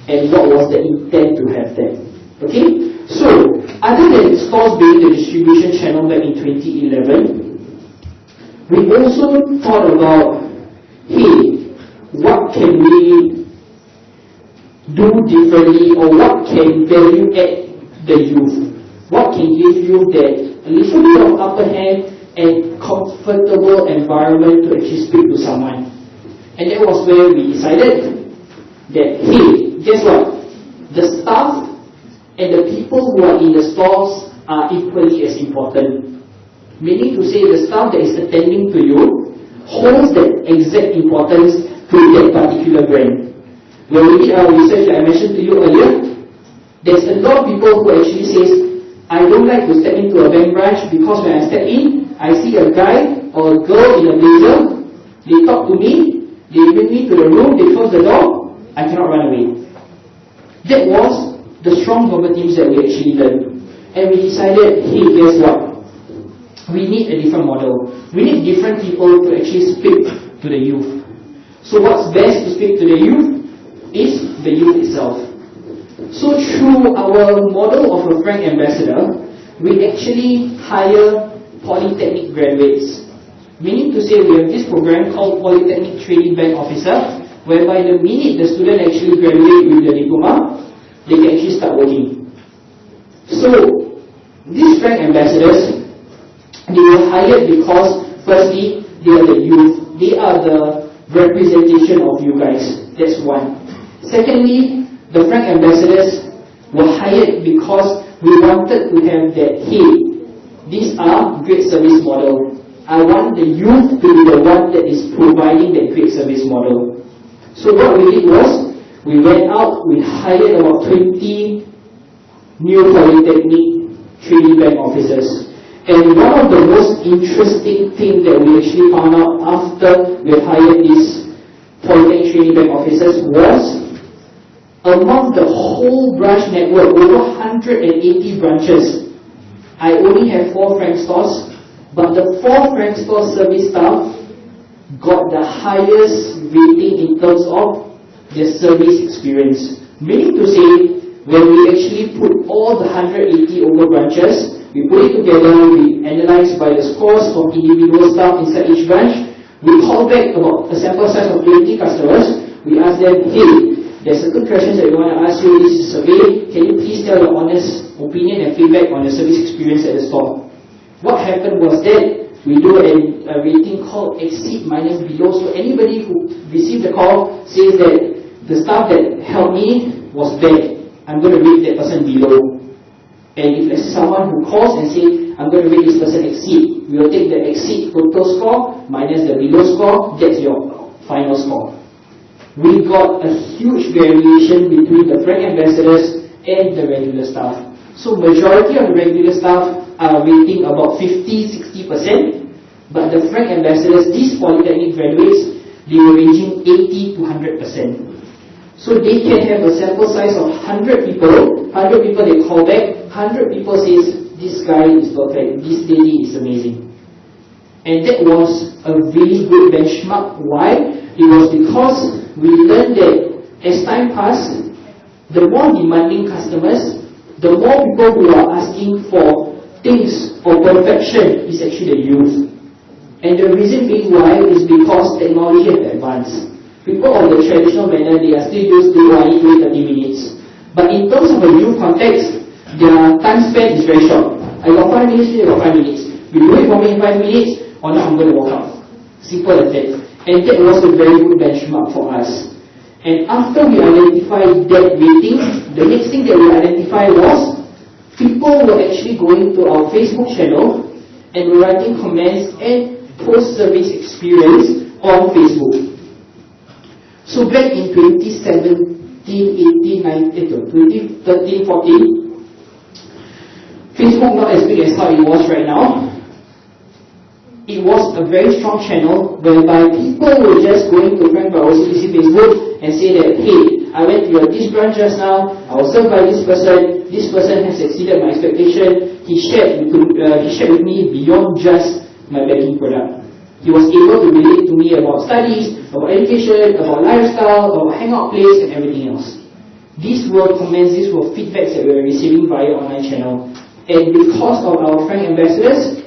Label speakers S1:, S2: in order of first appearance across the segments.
S1: and what was the intent to have that. Okay? So, other than stores being the distribution channel back in 2011, we also thought about, hey, what can we do differently, or what can value add the youth? What can give you that a little bit of upper hand and comfortable environment to actually speak to someone? And that was where we decided that, hey, guess what? The staff and the people who are in the stores are equally as important. Meaning to say, the staff that is attending to you holds that exact importance to that particular brand. When we did our research that I mentioned to you earlier, there's a lot of people who actually says, I don't like to step into a bank branch because when I step in, I see a guy or a girl in a blazer, they talk to me, they bring me to the room, they close the door, I cannot run away. That was the strong normatives that we actually learned. And we decided, hey, guess what? We need a different model. We need different people to actually speak to the youth. So what's best to speak to the youth is the youth itself. So through our model of a Frank Ambassador, we actually hire Polytechnic graduates. Meaning to say, we have this program called Polytechnic Training Bank Officer, whereby the minute the student actually graduate with the diploma, they can actually start working. So these Frank Ambassadors, they were hired because, firstly, they are the youth. They are the representation of you guys. That's one. Secondly, the Frank Ambassadors were hired because we wanted to have that, hey, these are great service model. I want the youth to be the one that is providing that great service model. So what we did was, we went out, we hired about 20 new Polytechnic Training Bank officers. And one of the most interesting things that we actually found out after we hired these Polytechnic Training Bank officers was, among the whole branch network, over 180 branches, I only have 4 Frank stores, but the 4 Frank store service staff got the highest rating in terms of their service experience. Meaning to say, when we actually put all the 180 over branches, we put it together, we analyze by the scores from individual staff inside each branch, we call back about a sample size of 20 customers, we ask them, hey, there's certain questions that we want to ask you, this is a survey, can you please tell your honest opinion and feedback on the service experience at the store? What happened was that we do a rating called exceed minus below, so anybody who received the call says that the staff that helped me was bad, I'm going to rate that person below. And if there's someone who calls and says, I'm going to rate this person exceed, we will take the exceed total score minus the below score, that's your final score. We got a huge variation between the Frank Ambassadors and the regular staff. So majority of the regular staff are rating about 50-60%, but the Frank Ambassadors, these Polytechnic graduates, they were ranging 80 to 100%. So they can have a sample size of 100 people they call back, 100 people says, this guy is perfect, this lady is amazing. And that was a really good benchmark. Why? It was because we learned that as time passed, the more demanding customers, the more people who are asking for things or perfection is actually the youth. And the reason being why is because technology has advanced. People of the traditional manner, they are still used to only 30 minutes. But in terms of a youth context, their time span is very short. I got 5 minutes, I got 5 minutes. You do it for me in 5 minutes, or now I'm going to walk out. Simple as that. And that was a very good benchmark for us. And after we identified that rating, the next thing that we identified was people were actually going to our Facebook channel and were writing comments and post-service experience on Facebook. So back in 2017, 18, 19, 2013, 14, Facebook not as big as how it was right now. It was a very strong channel whereby people were just going to friend by OCBC Facebook and say that, hey, I went to your this branch just now, I was served by this person has exceeded my expectation, he shared with me beyond just my banking product. He was able to relate to me about studies, about education, about lifestyle, about hangout place and everything else. These were comments, these were feedbacks that we were receiving via online channel. And because of our Frank ambassadors,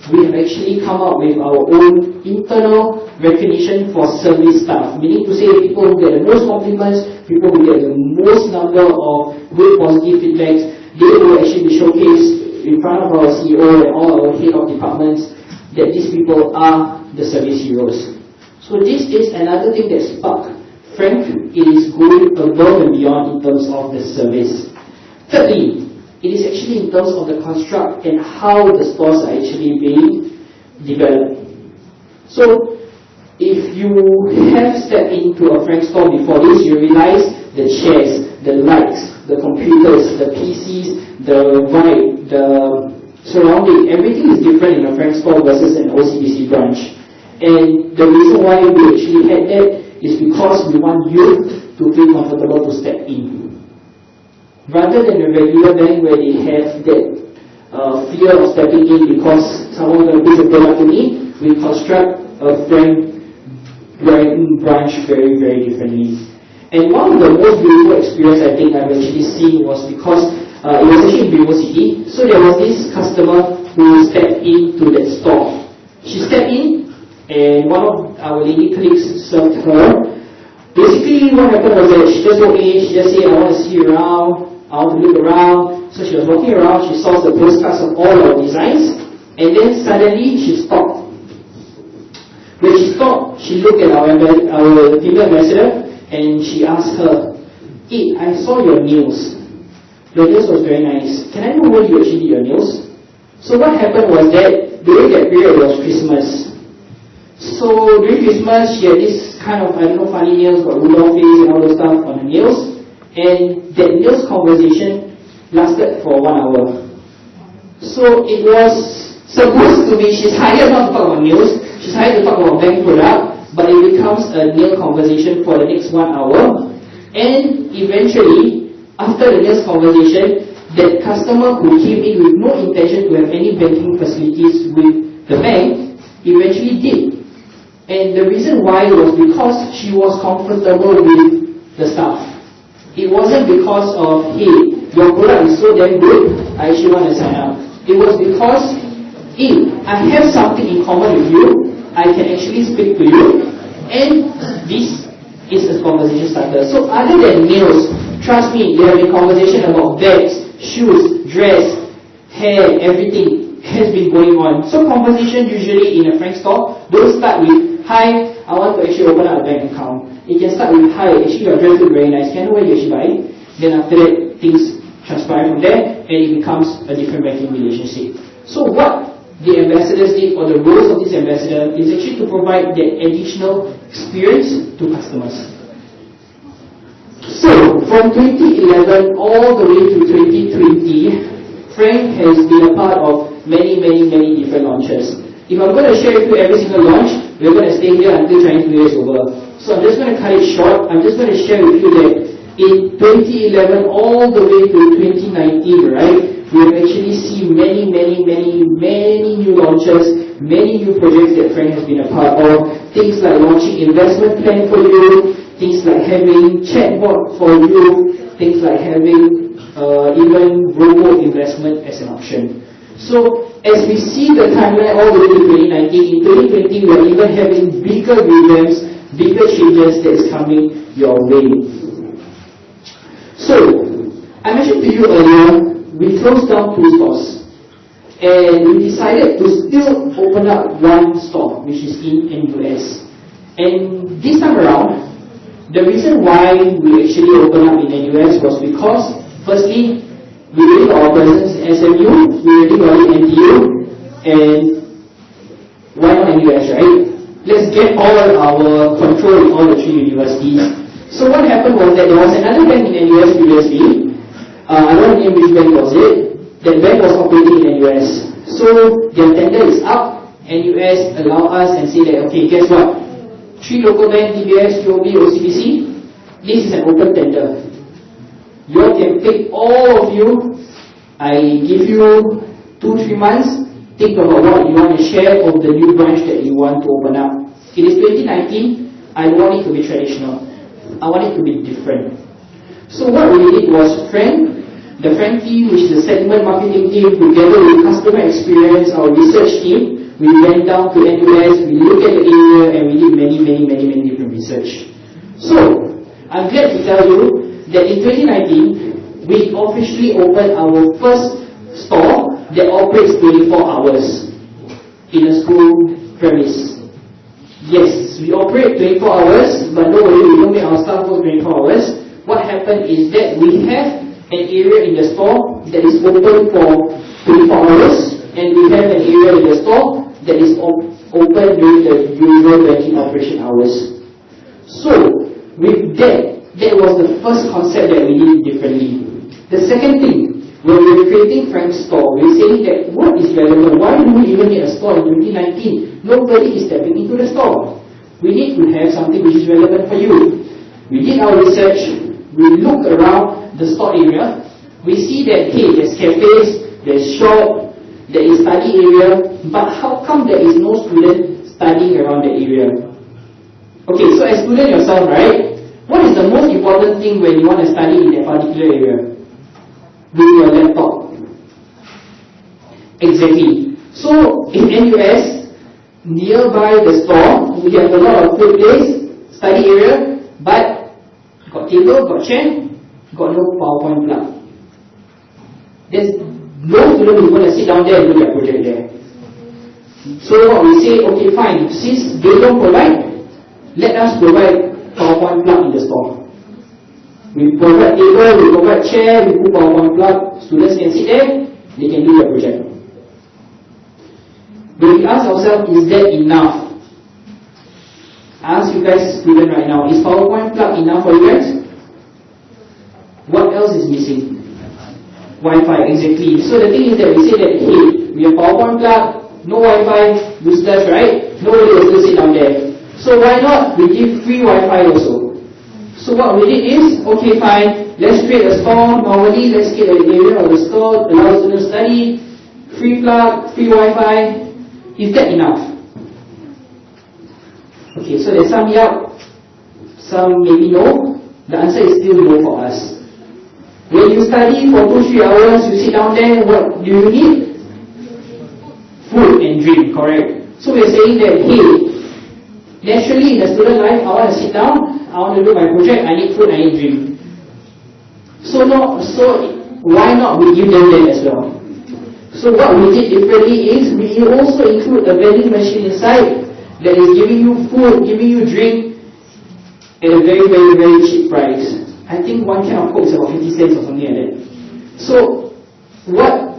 S1: we have actually come up with our own internal recognition for service staff. Meaning to say, people who get the most compliments, people who get the most number of good positive feedbacks, they will actually be showcased in front of our CEO and all our head of departments that these people are the service heroes. So this is another thing that sparked Frank. It is going above and beyond in terms of the service. Thirdly, it is actually in terms of the construct and how the stores are actually being developed. So, if you have stepped into a Frank store before this, you realize the chairs, the lights, the computers, the PCs, the vibe, the surrounding, everything is different in a Frank store versus an OCBC branch. And the reason why we actually had that is because we want you to feel comfortable to step in. Rather than a regular bank where they have that fear of stepping in because someone will bring a product to me, we construct a Frank branch very, very differently. And one of the most beautiful experience I think I've actually seen was because it was actually in Vivo City. So there was this customer who stepped into that store. She stepped in and one of our lady colleagues served her. Basically what happened was that she just walked in, she just said, I want to see you around, I want to look around. So she was walking around, she saw the postcards of all our designs, and then suddenly she stopped. When she stopped, she looked at our female ambassador and she asked her, hey, I saw your nails. Your nails was very nice. Can I know where you actually did your nails? So what happened was that during that period it was Christmas. So during Christmas she had this kind of, funny nails, got Rudolph face and all those stuff on her nails. And that nails conversation lasted for 1 hour. So it was supposed to be, she's hired not to talk about nails, she's hired to talk about bank product, but it becomes a nail conversation for the next 1 hour. And eventually, after the nails conversation, that customer who came in with no intention to have any banking facilities with the bank, eventually did. And the reason why was because she was comfortable with the staff. It wasn't because of, hey, your product is so damn good, I actually want to sign up. It was because, hey, I have something in common with you, I can actually speak to you, and this is a conversation starter. So other than nails, trust me, there have been conversation about bags, shoes, dress, hair, everything has been going on. So conversation usually in a Frank store don't start with, hi, I want to actually open up a bank account. It can start with, hi, actually your dress look very nice, can I know where you actually buy? Then after that, things transpire from there, and it becomes a different banking relationship. So what the ambassadors did, or the roles of this ambassador, is actually to provide that additional experience to customers. So, from 2011 all the way to 2020, Frank has been a part of many different launches. If I'm going to share with you every single launch, we're going to stay here until Chinese New Year is over. So I'm just going to cut it short. I'm just going to share with you that in 2011 all the way to 2019, right, we have actually seen many new launches, many new projects that Frank has been a part of. Things like launching investment plan for you, things like having chatbot for you, things like having even robo investment as an option. So as we see the timeline all the way to 2019, in 2020 we are even having bigger revamps, bigger changes that is coming your way. So, I mentioned to you earlier, we closed down 2 stores. And we decided to still open up 1 store, which is in NUS. And this time around, the reason why we actually opened up in NUS was because, firstly, we really got our presence in SMU, we really got it in NTU, and why not NUS, right? Let's get all our control in all the 3 universities. So what happened was that there was another bank in NUS previously, I don't know which bank was it, that bank was operating in NUS. So their tender is up, NUS allow us and say that, okay, guess what? 3 local banks, DBS, UOB, OCBC, this is an open tender. You all can pick, all of you, I give you 2-3 months, think about what you want to share of the new branch that you want to open up. It is 2019, I don't want it to be traditional. I want it to be different. So what we did was the Frank team, which is the segment marketing team, together with customer experience, our research team, we went down to NUS, we looked at the area, and we did many different research. So, I'm glad to tell you that in 2019, we officially opened our first store that operates 24 hours in a school premise. Yes, we operate 24 hours, but don't worry, we don't make our staff work 24 hours. What happened is that we have an area in the store that is open for 24 hours, and we have an area in the store that is open during the usual banking operation hours. So, with that was the first concept that we did differently. The second thing, when we were creating Frank's store, we were saying that what is relevant? Why do we even need a store in 2019? Nobody is stepping into the store. We need to have something which is relevant for you. We did our research, we looked around the store area, we see that, hey, there's cafes, there's shop, there is study area, but how come there is no student studying around the area? Okay, so as student yourself, right, what is the most important thing when you want to study in that particular area? With your laptop. Exactly. So, in NUS, nearby the store, we have a lot of food place, study area, but got table, got chair, got no PowerPoint plug. There's no student who's going to sit down there and do their project there. So what we say, okay fine, since they don't provide, let us provide PowerPoint plug in the store. We provide table, we provide chair, we put PowerPoint plug, students can sit there, they can do their project. But we ask ourselves, is that enough? I ask you guys, student right now, is PowerPoint plug enough for you guys? What else is missing? Wi-Fi, exactly. So the thing is that we say that, hey, we have PowerPoint plug, no Wi-Fi, useless, right? Nobody will still sit down there. So why not? We give free Wi-Fi also. So what we did is, okay fine, let's create a store. Normally, let's get an area of the store, allow students to study, free plug, free Wi-Fi. Is that enough? Okay, so there's some yeah, some maybe no. The answer is still no for us. When you study for 2-3 hours, you sit down there, what do you need? Food and drink, correct? So we're saying that, hey, naturally in the student life, I want to sit down, I want to do my project, I need food, I need drink. So why not we give them that as well? So what we did differently is, we also include a vending machine inside that is giving you food, giving you drink at a very cheap price. I think one can of Coke is about 50 cents or something like that. So, what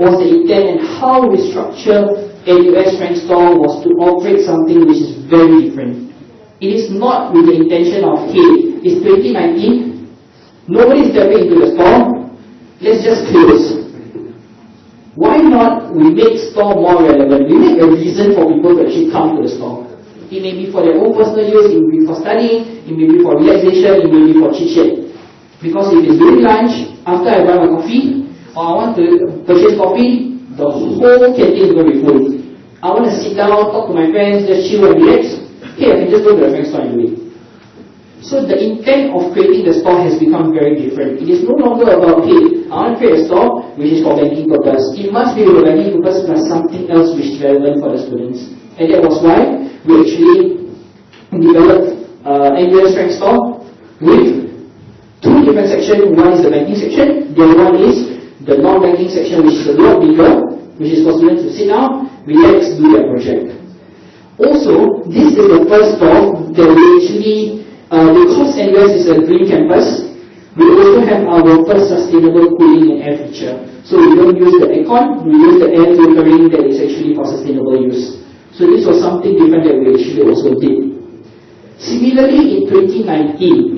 S1: was the intent and how we structure NUS Frank Store was to operate something which is very different. It is not with the intention of, hey, it's 2019, nobody is stepping into the store, let's just close. Why not we make store more relevant? We make a reason for people to actually come to the store. It may be for their own personal use, it may be for studying, it may be for relaxation, it may be for chit-chat. Because if it's during lunch, after I buy my coffee, or I want to purchase coffee, the whole canteen is going to be full. I want to sit down, talk to my friends, just chill and relax. Hey, I can just go to the Frank store and do it. So the intent of creating the store has become very different. It is no longer about, hey, I want to create a store which is for banking purpose. It must be for banking purpose plus something else which is relevant for the students. And that was why we actually developed NUS Frank Store with 2 different sections. One is the banking section, the other one is the non-banking section, which is a lot bigger, which is for students to sit down, relax, do their project. Also, this is the first store that we actually, because NUS is a green campus, we also have our first sustainable cooling and air feature. So we don't use the aircon, we use the air filtering that is actually for sustainable use. So this was something different that we actually also did. Similarly, in 2019,